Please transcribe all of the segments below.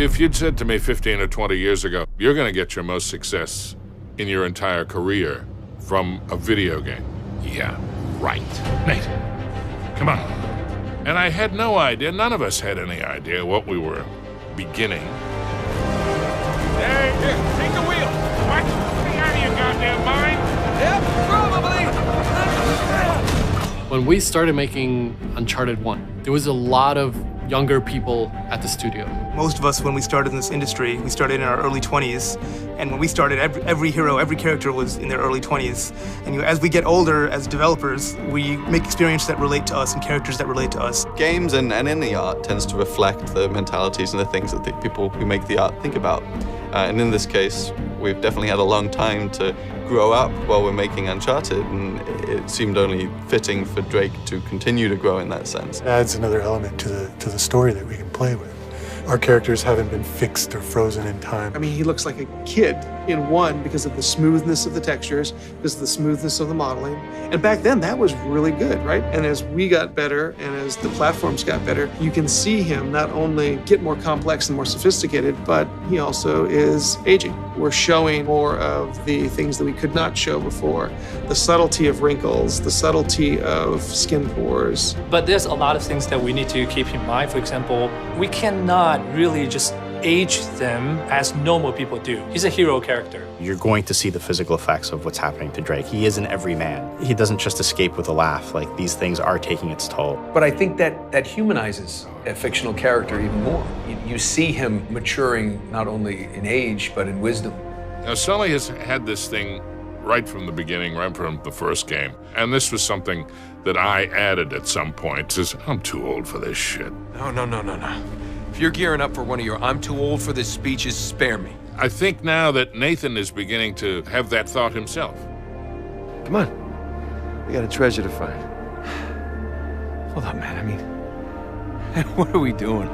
If you'd said to me 15 or 20 years ago, you're going to get your most success in your entire career from a video game. Yeah, right. Nate, come on. And I had no idea, none of us had any idea what we were beginning. Hey, here, take the wheel. What? Stay out of your goddamn mind. Yep, probably. When we started making Uncharted 1, there was a lot of younger people at the studio. Most of us, when we started in this industry, we started in our early 20s. And when we started, every hero, every character was in their early 20s. And as we get older as developers, we make experiences that relate to us and characters that relate to us. Games and any art tends to reflect the mentalities and the things that the people who make the art think about. And in this case, we've definitely had a long time to grow up while we're making Uncharted, and it seemed only fitting for Drake to continue to grow in that sense. It adds another element to the story that we can play with. Our characters haven't been fixed or frozen in time. I mean, he looks like a kid in one because of the smoothness of the textures, because of the smoothness of the modeling. And back then, that was really good, right? And as we got better and as the platforms got better, you can see him not only get more complex and more sophisticated, but he also is aging. We're showing more of the things that we could not show before. The subtlety of wrinkles, the subtlety of skin pores. But there's a lot of things that we need to keep in mind. For example, we cannot really just age them as normal people do. He's a hero character. You're going to see the physical effects of what's happening to Drake. He is an everyman. He doesn't just escape with a laugh. Like, these things are taking its toll. But I think that humanizes a fictional character even more. You see him maturing not only in age, but in wisdom. Now, Sully has had this thing right from the beginning, right from the first game. And this was something that I added at some point. Says, I'm too old for this shit. No. If you're gearing up for one of your I'm too old for this speeches, spare me. I think now that Nathan is beginning to have that thought himself. Come on. We got a treasure to find. Hold on, man. I mean, what are we doing?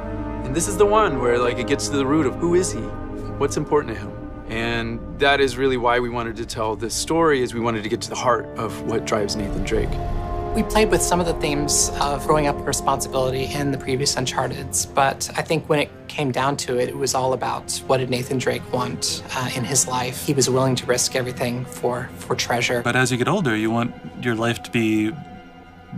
And this is the one where, like, it gets to the root of who is he? What's important to him? And that is really why we wanted to tell this story, is we wanted to get to the heart of what drives Nathan Drake. We played with some of the themes of growing up with responsibility in the previous Uncharted's, but I think when it came down to it, it was all about what did Nathan Drake want in his life. He was willing to risk everything for treasure. But as you get older, you want your life to be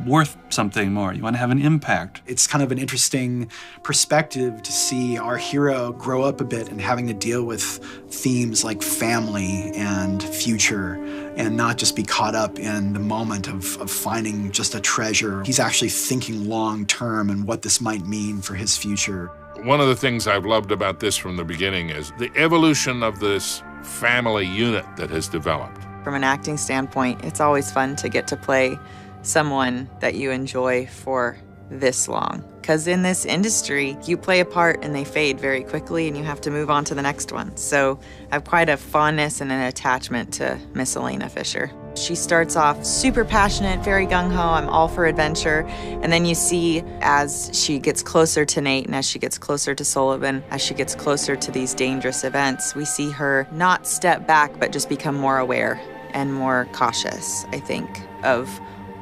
worth something more. You want to have an impact. It's kind of an interesting perspective to see our hero grow up a bit and having to deal with themes like family and future, and not just be caught up in the moment of finding just a treasure. He's actually thinking long term and what this might mean for his future. One of the things I've loved about this from the beginning is the evolution of this family unit that has developed. From an acting standpoint, it's always fun to get to play someone that you enjoy for this long. Because in this industry, you play a part and they fade very quickly and you have to move on to the next one. So I have quite a fondness and an attachment to Miss Elena Fisher. She starts off super passionate, very gung-ho, I'm all for adventure. And then you see as she gets closer to Nate and as she gets closer to Sullivan, as she gets closer to these dangerous events, we see her not step back, but just become more aware and more cautious, I think, of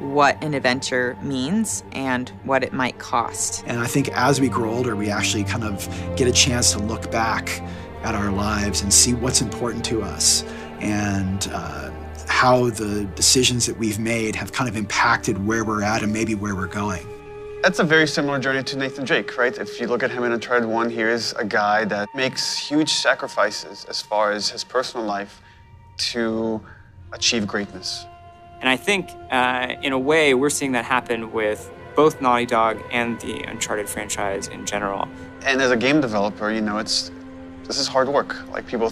what an adventure means and what it might cost. And I think as we grow older, we actually kind of get a chance to look back at our lives and see what's important to us and how the decisions that we've made have kind of impacted where we're at and maybe where we're going. That's a very similar journey to Nathan Drake, right? If you look at him in Uncharted 1, here's a guy that makes huge sacrifices as far as his personal life to achieve greatness. And I think, in a way, we're seeing that happen with both Naughty Dog and the Uncharted franchise in general. And as a game developer, you know, this is hard work. Like, people